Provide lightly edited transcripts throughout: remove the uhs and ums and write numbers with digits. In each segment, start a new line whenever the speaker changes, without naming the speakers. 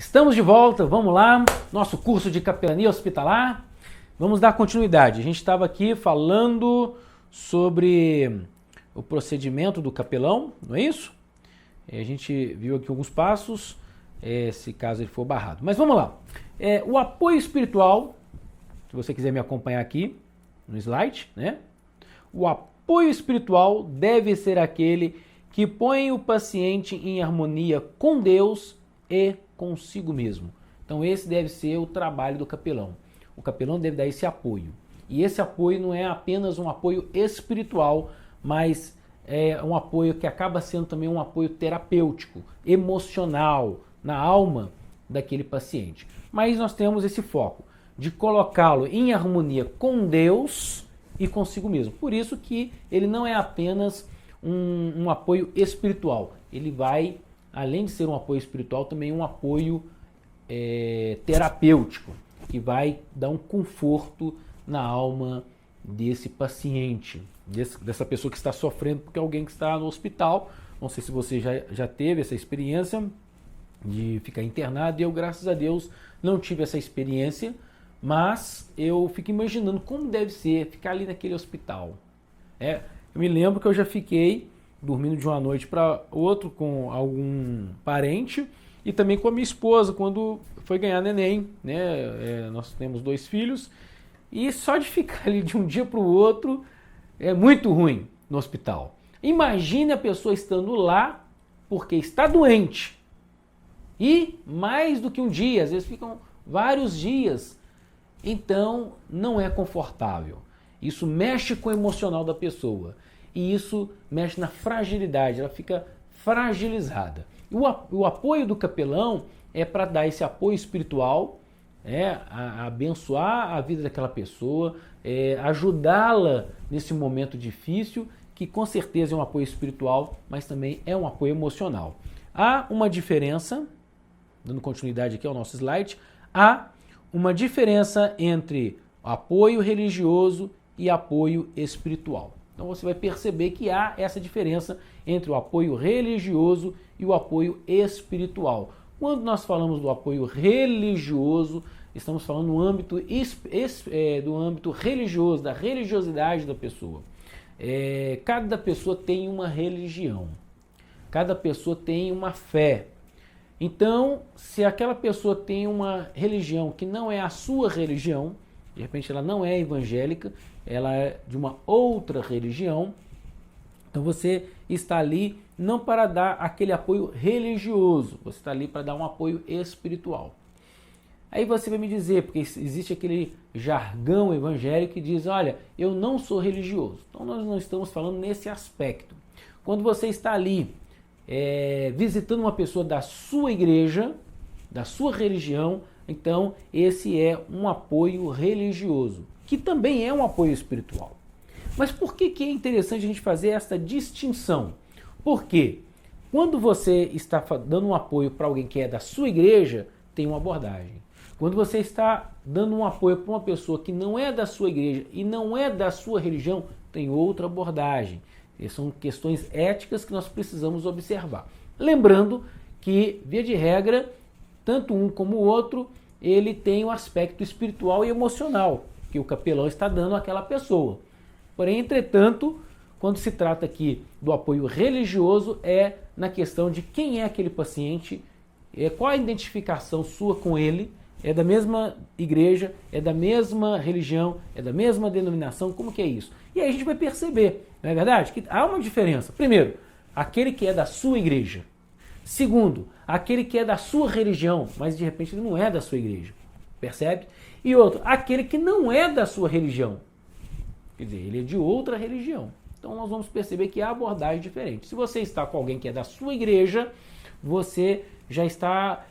Estamos de volta, vamos lá, nosso curso de capelania hospitalar. Vamos dar continuidade. A gente estava aqui falando sobre o procedimento do capelão, não é isso? A gente viu aqui alguns passos, se caso ele for barrado. Mas vamos lá. O apoio espiritual, se você quiser me acompanhar aqui no slide, né? O apoio espiritual deve ser aquele que põe o paciente em harmonia com Deus e consigo mesmo. Então esse deve ser o trabalho do capelão. O capelão deve dar esse apoio. E esse apoio não é apenas um apoio espiritual, mas é um apoio que acaba sendo também um apoio terapêutico, emocional, na alma daquele paciente. Mas nós temos esse foco de colocá-lo em harmonia com Deus e consigo mesmo. Por isso que ele não é apenas um apoio espiritual. Ele vai, além de ser um apoio espiritual, também um apoio terapêutico, que vai dar um conforto na alma desse paciente, dessa pessoa que está sofrendo porque alguém que está no hospital. Não sei se você já teve essa experiência de ficar internado, e eu, graças a Deus, não tive essa experiência, mas eu fico imaginando como deve ser ficar ali naquele hospital. Eu me lembro que eu já fiquei dormindo de uma noite para outra com algum parente e também com a minha esposa quando foi ganhar neném, né? Nós temos 2 filhos e só de ficar ali de um dia para o outro é muito ruim no hospital. Imagine a pessoa estando lá porque está doente e mais do que um dia, às vezes ficam vários dias. Então não é confortável. Isso mexe com o emocional da pessoa e isso mexe na fragilidade, ela fica fragilizada. O apoio do capelão é para dar esse apoio espiritual, a abençoar a vida daquela pessoa, ajudá-la nesse momento difícil, que com certeza é um apoio espiritual, mas também é um apoio emocional. Há uma diferença, dando continuidade aqui ao nosso slide, há uma diferença entre apoio religioso e apoio espiritual. Então você vai perceber que há essa diferença entre o apoio religioso e o apoio espiritual. Quando nós falamos do apoio religioso, estamos falando do âmbito religioso, da religiosidade da pessoa. Cada pessoa tem uma religião, cada pessoa tem uma fé. Então, se aquela pessoa tem uma religião que não é a sua religião, de repente ela não é evangélica, ela é de uma outra religião, então você está ali não para dar aquele apoio religioso, você está ali para dar um apoio espiritual. Aí você vai me dizer, porque existe aquele jargão evangélico que diz, olha, eu não sou religioso. Então nós não estamos falando nesse aspecto. Quando você está ali visitando uma pessoa da sua igreja, da sua religião, então esse é um apoio religioso, que também é um apoio espiritual. Mas por que é interessante a gente fazer essa distinção? Porque quando você está dando um apoio para alguém que é da sua igreja, tem uma abordagem. Quando você está dando um apoio para uma pessoa que não é da sua igreja e não é da sua religião, tem outra abordagem. São questões éticas que nós precisamos observar. Lembrando que, via de regra, tanto um como o outro, ele tem um aspecto espiritual e emocional que o capelão está dando àquela pessoa. Porém, entretanto, quando se trata aqui do apoio religioso, é na questão de quem é aquele paciente, qual a identificação sua com ele, é da mesma igreja, é da mesma religião, é da mesma denominação, como que é isso? E aí a gente vai perceber, não é verdade? Que há uma diferença. Primeiro, aquele que é da sua igreja. Segundo, aquele que é da sua religião, mas de repente ele não é da sua igreja. Percebe? E outro, aquele que não é da sua religião. Quer dizer, ele é de outra religião. Então nós vamos perceber que há abordagem diferente. Se você está com alguém que é da sua igreja, você já está,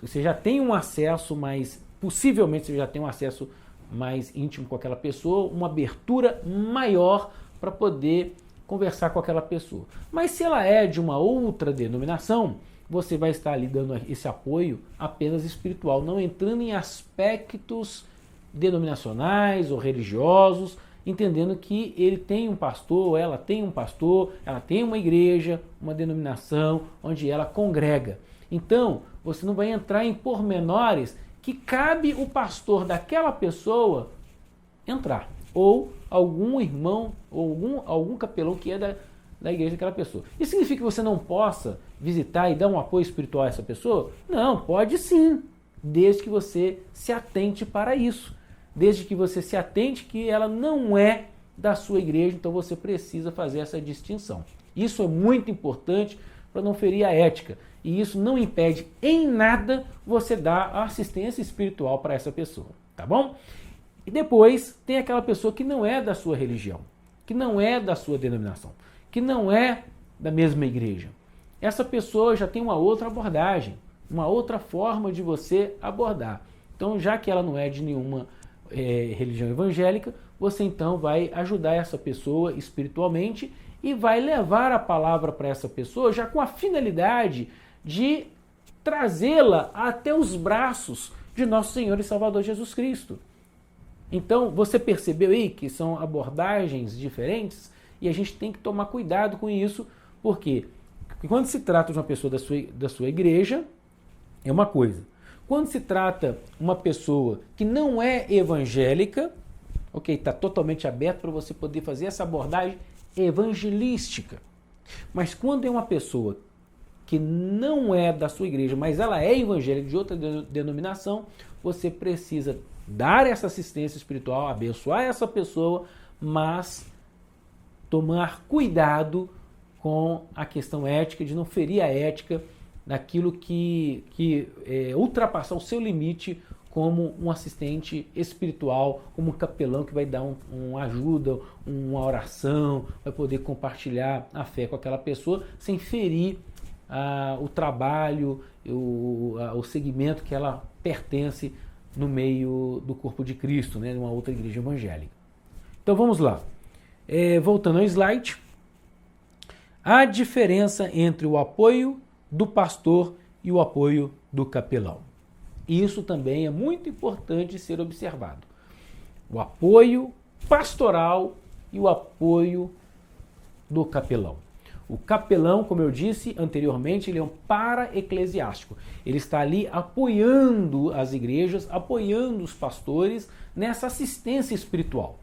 você já tem um acesso mais, possivelmente você já tem um acesso mais íntimo com aquela pessoa, uma abertura maior para poder conversar com aquela pessoa. Mas se ela é de uma outra denominação, você vai estar ali dando esse apoio apenas espiritual, não entrando em aspectos denominacionais ou religiosos, entendendo que ele tem um pastor, ela tem um pastor, ela tem uma igreja, uma denominação onde ela congrega. Então, você não vai entrar em pormenores que cabe o pastor daquela pessoa entrar, ou algum irmão, ou algum capelão que é da igreja daquela pessoa. Isso significa que você não possa visitar e dar um apoio espiritual a essa pessoa? Não, pode sim, desde que você se atente para isso. Desde que você se atente que ela não é da sua igreja, então você precisa fazer essa distinção. Isso é muito importante para não ferir a ética. E isso não impede em nada você dar assistência espiritual para essa pessoa, tá bom? E depois tem aquela pessoa que não é da sua religião, que não é da sua denominação, que não é da mesma igreja. Essa pessoa já tem uma outra abordagem, uma outra forma de você abordar. Então, já que ela não é de nenhuma religião evangélica, você então vai ajudar essa pessoa espiritualmente e vai levar a palavra para essa pessoa já com a finalidade de trazê-la até os braços de nosso Senhor e Salvador Jesus Cristo. Então, você percebeu aí que são abordagens diferentes e a gente tem que tomar cuidado com isso, porque quando se trata de uma pessoa da sua igreja, é uma coisa. Quando se trata uma pessoa que não é evangélica, ok, está totalmente aberto para você poder fazer essa abordagem evangelística. Mas quando é uma pessoa que não é da sua igreja, mas ela é evangélica de outra denominação, você precisa dar essa assistência espiritual, abençoar essa pessoa, mas tomar cuidado com a questão ética, de não ferir a ética naquilo que ultrapassar o seu limite como um assistente espiritual, como um capelão que vai dar uma ajuda, uma oração, vai poder compartilhar a fé com aquela pessoa sem ferir o trabalho, o segmento que ela pertence no meio do corpo de Cristo, né, numa outra igreja evangélica. Então vamos lá. Voltando ao slide. A diferença entre o apoio do pastor e o apoio do capelão. Isso também é muito importante ser observado. O apoio pastoral e o apoio do capelão. O capelão, como eu disse anteriormente, ele é um para-eclesiástico. Ele está ali apoiando as igrejas, apoiando os pastores nessa assistência espiritual.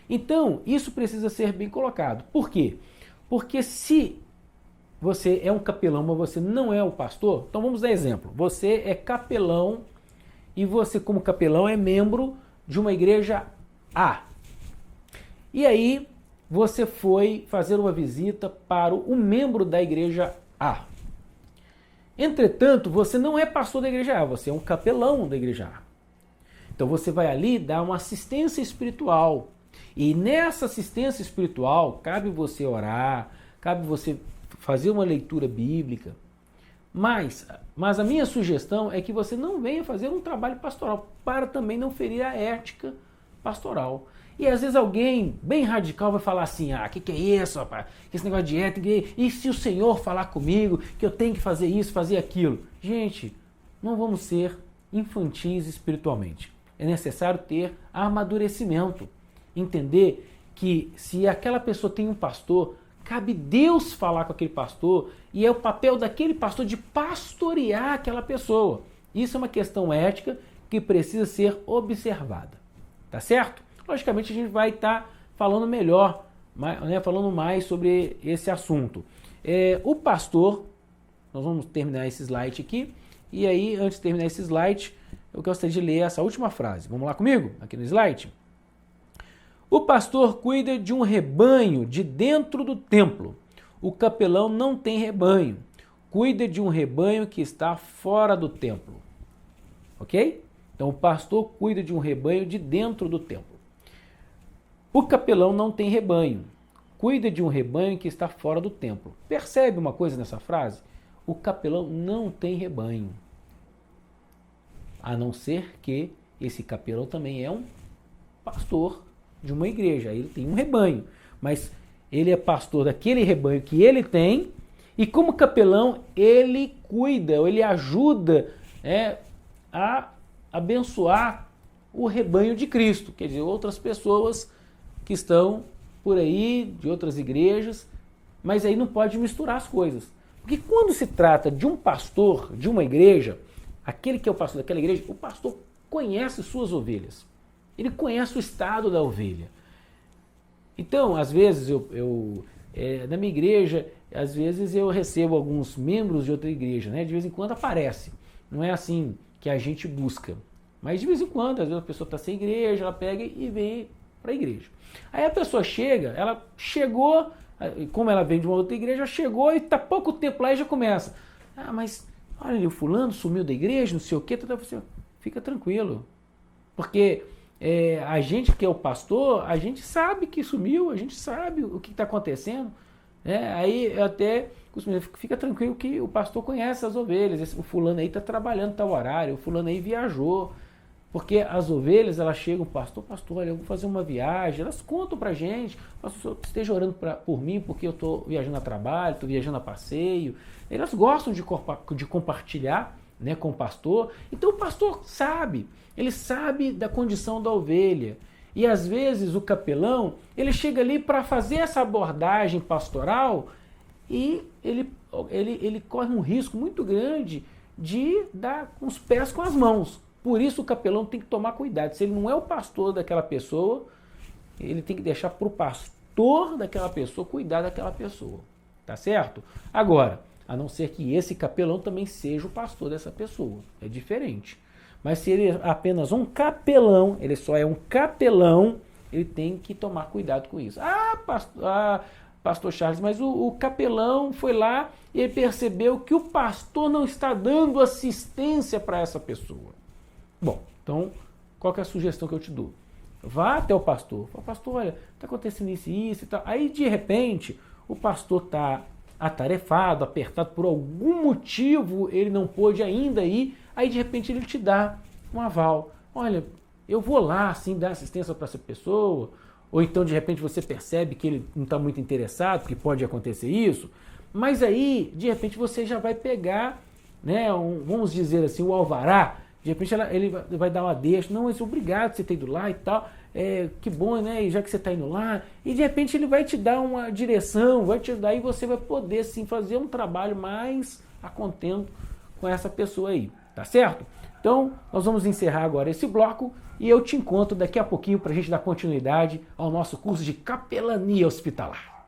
Então, isso precisa ser bem colocado. Por quê? Porque se você é um capelão, mas você não é o pastor, então vamos dar exemplo. Você é capelão e você, como capelão, é membro de uma igreja A. E aí, você foi fazer uma visita para um membro da igreja A. Entretanto, você não é pastor da igreja A, você é um capelão da igreja A. Então você vai ali dar uma assistência espiritual. E nessa assistência espiritual, cabe você orar, cabe você fazer uma leitura bíblica. Mas a minha sugestão é que você não venha fazer um trabalho pastoral, para também não ferir a ética pastoral. E às vezes alguém bem radical vai falar assim, que é isso, rapaz? Esse negócio de ética, e se o Senhor falar comigo que eu tenho que fazer isso, fazer aquilo? Gente, não vamos ser infantis espiritualmente. É necessário ter amadurecimento. Entender que se aquela pessoa tem um pastor, cabe Deus falar com aquele pastor e é o papel daquele pastor de pastorear aquela pessoa. Isso é uma questão ética que precisa ser observada. Tá certo? Logicamente a gente vai estar falando melhor, falando mais sobre esse assunto. O pastor, nós vamos terminar esse slide aqui, e aí antes de terminar esse slide, eu gostaria de ler essa última frase. Vamos lá comigo? Aqui no slide. O pastor cuida de um rebanho de dentro do templo. O capelão não tem rebanho. Cuida de um rebanho que está fora do templo. Ok? Então o pastor cuida de um rebanho de dentro do templo. O capelão não tem rebanho. Cuida de um rebanho que está fora do templo. Percebe uma coisa nessa frase? O capelão não tem rebanho. A não ser que esse capelão também é um pastor de uma igreja, ele tem um rebanho, mas ele é pastor daquele rebanho que ele tem, e como capelão ele cuida, ele ajuda a abençoar o rebanho de Cristo, quer dizer, outras pessoas que estão por aí, de outras igrejas, mas aí não pode misturar as coisas. Porque quando se trata de um pastor de uma igreja, aquele que é o pastor daquela igreja, o pastor conhece suas ovelhas. Ele conhece o estado da ovelha. Então, às vezes, na minha igreja, às vezes eu recebo alguns membros de outra igreja, né? De vez em quando aparece. Não é assim que a gente busca. Mas de vez em quando, às vezes a pessoa está sem igreja, ela pega e vem para a igreja. Aí a pessoa chega, ela chegou, como ela vem de uma outra igreja, chegou e está pouco tempo lá e já começa. Ah, mas olha, o fulano sumiu da igreja, não sei o quê. Você fica tranquilo. Porque a gente que é o pastor, a gente sabe que sumiu, a gente sabe o que está acontecendo. Aí eu até costumo dizer, fica tranquilo que o pastor conhece as ovelhas. O fulano aí está trabalhando tal horário, o fulano aí viajou. Porque as ovelhas, elas chegam, pastor, olha, eu vou fazer uma viagem, elas contam pra gente, pastor, esteja orando por mim porque eu estou viajando a trabalho, estou viajando a passeio. Elas gostam de compartilhar, né, com o pastor. Então o pastor sabe, ele sabe da condição da ovelha. E às vezes o capelão, ele chega ali para fazer essa abordagem pastoral e ele corre um risco muito grande de dar com os pés com as mãos. Por isso o capelão tem que tomar cuidado. Se ele não é o pastor daquela pessoa, ele tem que deixar para o pastor daquela pessoa cuidar daquela pessoa. Tá certo? Agora, a não ser que esse capelão também seja o pastor dessa pessoa. É diferente. Mas se ele é apenas um capelão, ele só é um capelão, ele tem que tomar cuidado com isso. Pastor Charles, mas o capelão foi lá e ele percebeu que o pastor não está dando assistência para essa pessoa. Bom, então, qual que é a sugestão que eu te dou? Vá até o pastor. Fala, pastor, olha, está acontecendo isso e isso e tal. Aí, de repente, o pastor está atarefado, apertado por algum motivo, ele não pôde ainda ir. Aí, de repente, ele te dá um aval. Olha, eu vou lá, assim, dar assistência para essa pessoa. Ou então, de repente, você percebe que ele não está muito interessado, porque pode acontecer isso. Mas aí, de repente, você já vai pegar, né, vamos dizer assim, o alvará. De repente ele vai dar uma deixa, não, mas obrigado por você ter ido lá e tal, que bom, né, já que você está indo lá, e de repente ele vai te dar uma direção, vai te dar e você vai poder sim fazer um trabalho mais a contento com essa pessoa aí, tá certo? Então nós vamos encerrar agora esse bloco e eu te encontro daqui a pouquinho para a gente dar continuidade ao nosso curso de capelania hospitalar.